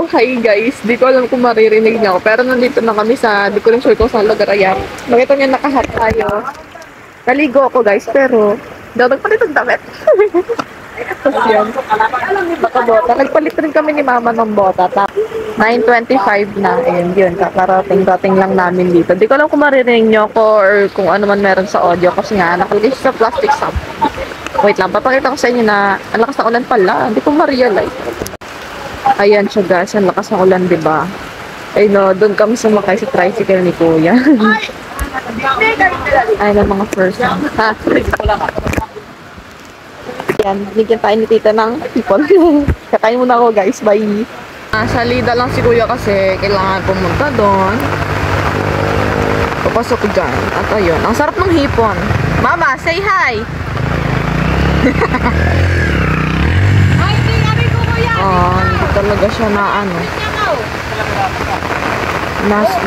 So, hi guys. Di ko alam kung maririnig niyo ako. Pero nandito na kami sa, di ko lang sure kung saan lugar ayan. Nakita niyo nakahat tayo. Naligo ako guys, pero hindi ako nagpalit ng damit. Tapos yan. Nakabota. Nagpalit rin kami ni mama ng bota. 9:25 na. And yun, kakarating-rating lang namin dito. Di ko alam kung maririnig niyo ako or kung ano man meron sa audio. Kasi nga, nakalagay siya sa plastic sub. Wait lang, papakita ko sa inyo na ang lakas ng ulan pala. Hindi ko ma-realize. Ayan siya guys, ang lakas ng ulan, diba? Ay no, doon kami sumakay sa tricycle ni Kuya. Ay na mga first ha? Yan, bigyan tayo ni tita ng people. Kakain muna ako guys, bye! Sa Lida lang si Kuya kasi kailangan pumunta doon. Papasok ko dyan. At ayun, ang sarap ng hipon. Mama, say hi! Oh, hindi talaga siya na ano.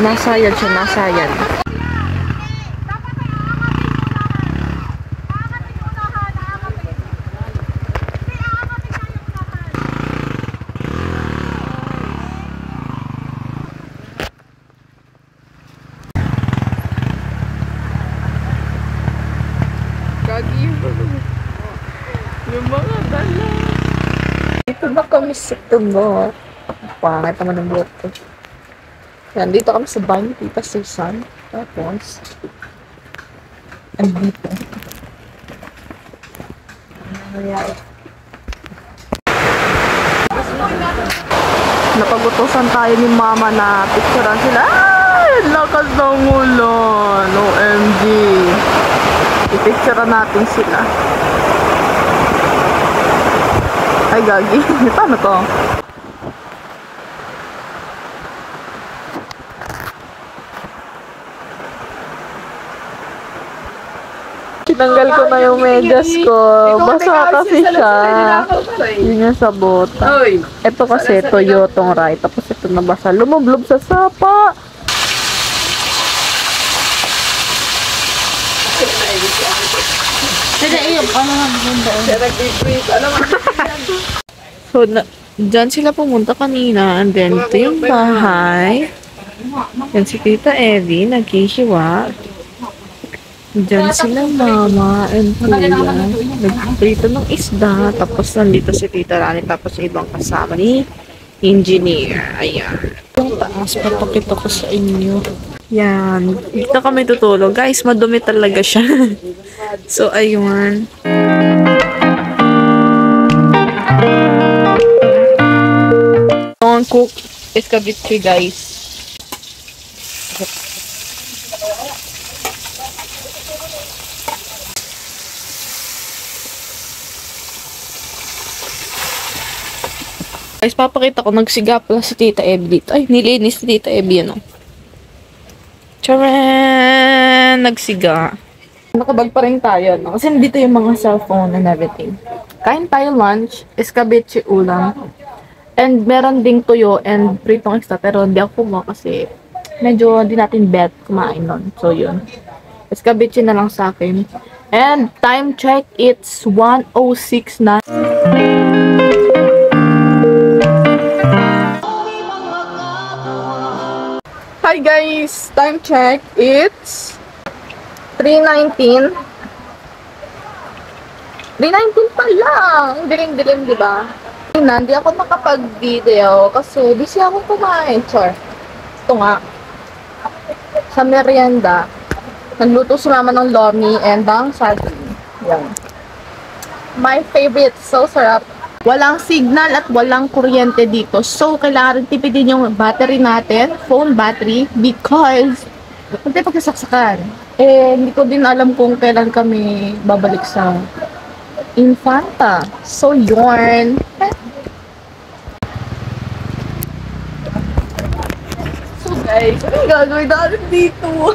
Nasayad siya, nasayad. Gagi yung mga dala. Ito na kami sa tubo. Pangit naman ang buhok ko. Yan, dito kami sa bahay ni Tita Susan. Tapos, andito. Napagutusan tayo ni Mama na picturean sila. Ay! Lakas ng ulan! OMG! I-picturean natin sila. Ay, gagi. Paano to? Tinanggal ko na yung medyas ko. Basa kasi siya. Yun yung sa bota. Ito kasi, toyo tong right. Tapos ito nabasa. Lumublob sa sapa. So, dyan sila pumunta kanina. And then, ito yung bahay. Yan si Tita Evie, naghihiwa. Dyan sila Mama and Kuya. Nagprito ng isda. Tapos, nandito si Tita Rani. Tapos, ibang kasama ni Engineer. Ayan. Yung taas, papakita ko sa inyo. Yan. Dito kami tutulog. Guys, madumi talaga siya. So, ayun. Don't cook escabeche, guys. Guys, papakita ko. Nagsiga pala si Tita Evie dito. Ay, nilinis si Tita Evie, ano? Charan! Nagsiga. Nakabag pa rin tayo, no? Kasi dito yung mga cellphone and everything. Kain tayo lunch, escabeche ulam. And meron ding tuyo and pritong extra. Pero hindi ako kumuha kasi medyo di natin bet kumain nun. So, yun. Escabeche na lang sa akin. And time check, it's 1:06 na. Hi guys! Time check, it's 3:19. 3:19 pa lang! Dilim-dilim, diba? Hindi ako makapag-video kasi busy ako kumain. Char. Ito nga. Sa merienda, nagluto si Mama ng lomi and ng saging. Yan. My favorite. So sarap. Walang signal at walang kuryente dito. So, kailangan rin tipidin yung battery natin, phone battery, because hindi pagkasaksakan. Eh, hindi ko din alam kung kailan kami babalik sa Infanta. So, yun. So, guys, ano yung gagawin natin dito?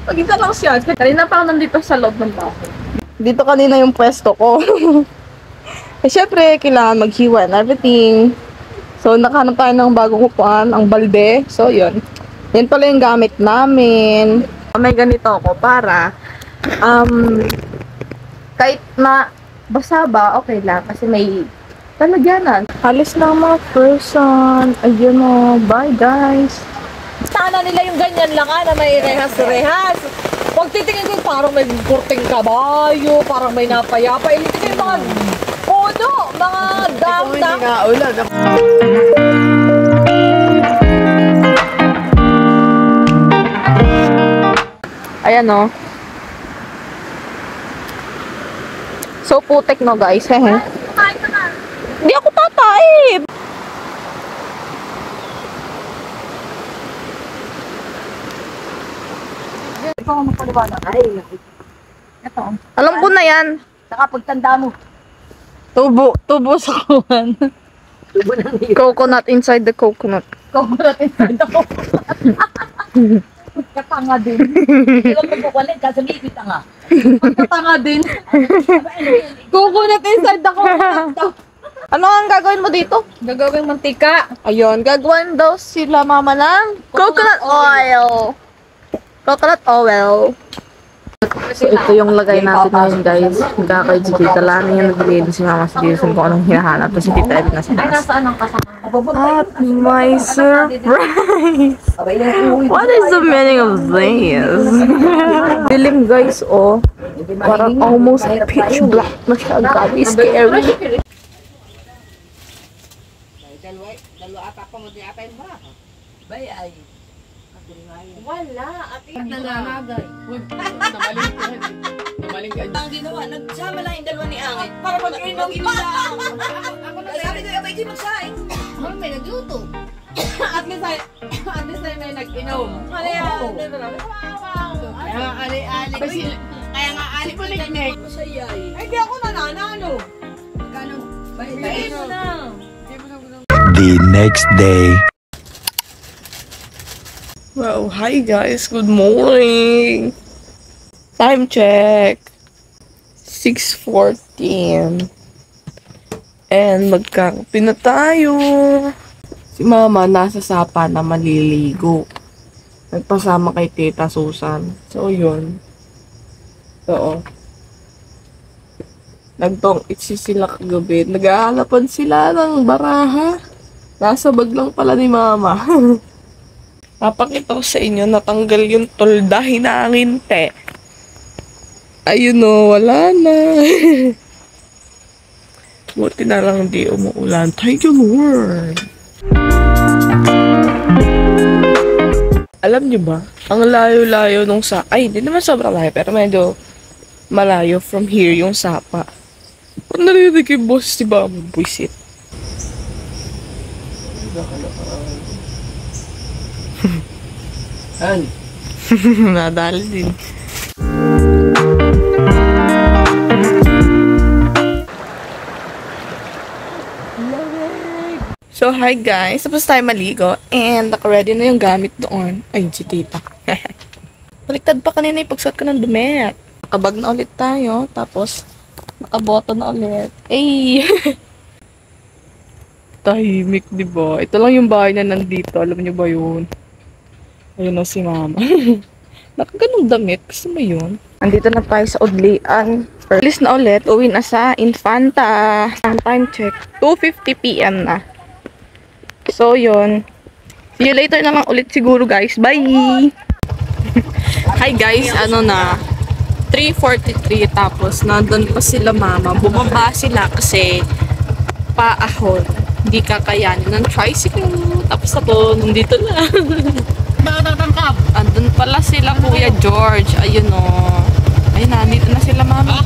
Pag-isa lang siya. Kanina pa ako nandito sa loob ng bahay. Dito kanina yung pwesto ko. Eh, syempre, kailangan maghiwa and everything. So, nakahanap tayo ng bagong upuan, ang balde. So, yun. Yan pala yung gamit namin. May ganito ako para, kahit basa ba, okay lang. Kasi may Talagyanan. Halos na ang mga person. Ayun o. Bye guys. Sana nila yung ganyan lang na may rehas-rehas. Huwag titingin ko parang may kurting kabayo, parang may napayapa. Ilitin yung mga puno, mga dam-dam. Nga ulan. Ayan o. So putek no guys. Hehe. Hindi ako tataib. Ikaw ang magpaliwanag. Ay, ito. Alam ko na yan. Saka pagtanda mo. Tubo sa kuwan. Tubo ng hilo. Coconut inside the coconut. Coconut inside the coconut. Pagkatanga din. Hindi ko magkukulit kasi may tanga. Pagkatanga din. Coconut inside the coconut. Ano ang gagawin mo dito? Gagawing mantika. Ayun, gagawin daw sila mama ng coconut oil. Coconut oil. So, ito yung lagay natin ngayon, guys. Magkakay si Tita Lani yung nagbigay si Mama sa Jason kung anong hinahanap. Tapos si Tita Ed na sa Ay, taas. nasaan ang kasama? At my surprise! What is the meaning of this? Dilim, guys, oh. Parang almost pitch black na siya. Gabi, scary. Dalo ata pa mo di ata yung ba? Bay ay. Wala. At nananagay. Namaling ka. Ang ginawa, nagsama lang yung dalawa ni Angit para mag-inom iba. Sabi ko, abay di magsaing. May nagluto. At least ay may nag-inom. Ano yan? Kaya nga ali-ali. Kaya nga ali ko nag-neck. Masaya eh. Ay, di ako nananalo. Magkano? Bay mo na. The next day. Well, hi guys, good morning. Time check. 6:14. And magkakape na tayo. Si Mama nasa sapa na maliligo. Nagpasama kay Tita Susan. So, yun. Oo. Nagtong itsi sila kagabi. Nag-aalapan sila ng baraha. Nasa bag lang pala ni Mama. Napakita ko sa inyo, natanggal yung tolda, hinangin, te. Ayun o, wala na. Buti na lang di umuulan. Thank you, Lord. Alam niyo ba, ang layo-layo nung ay, hindi naman sobrang layo, pero medyo malayo from here yung sapa. Kung narinig yung boss, diba, buisit. An? Nadali din. So, hi guys. Tapos tayo maligo. And naka-ready na yung gamit doon. Ay, si tita. Baliktad pa kanina yung pagsuot ko ng damit. Nakabag na ulit tayo. Tapos, nakaboto na ulit. Ay! Tahimik, diba? Ito lang yung bahay na nandito. Alam niyo ba yun? Ayun na si Mama. Nakaganong damit. Gusto mo yun? Andito na tayo sa Udlian. Alis na ulit. Uwi na sa Infanta. Time check. 2:50 PM na. So, yun. See you later naman ulit siguro, guys. Bye! Hi, guys. Ano na? 3:43. Tapos, nandun pa sila Mama. Bumaba sila kasi paahon. Hindi kakayanin ng tricycle. Tapos ako, nandito na. Matatangkap. Andun pala sila Kuya George. Ayun o. Ayun na, dito na sila Mama.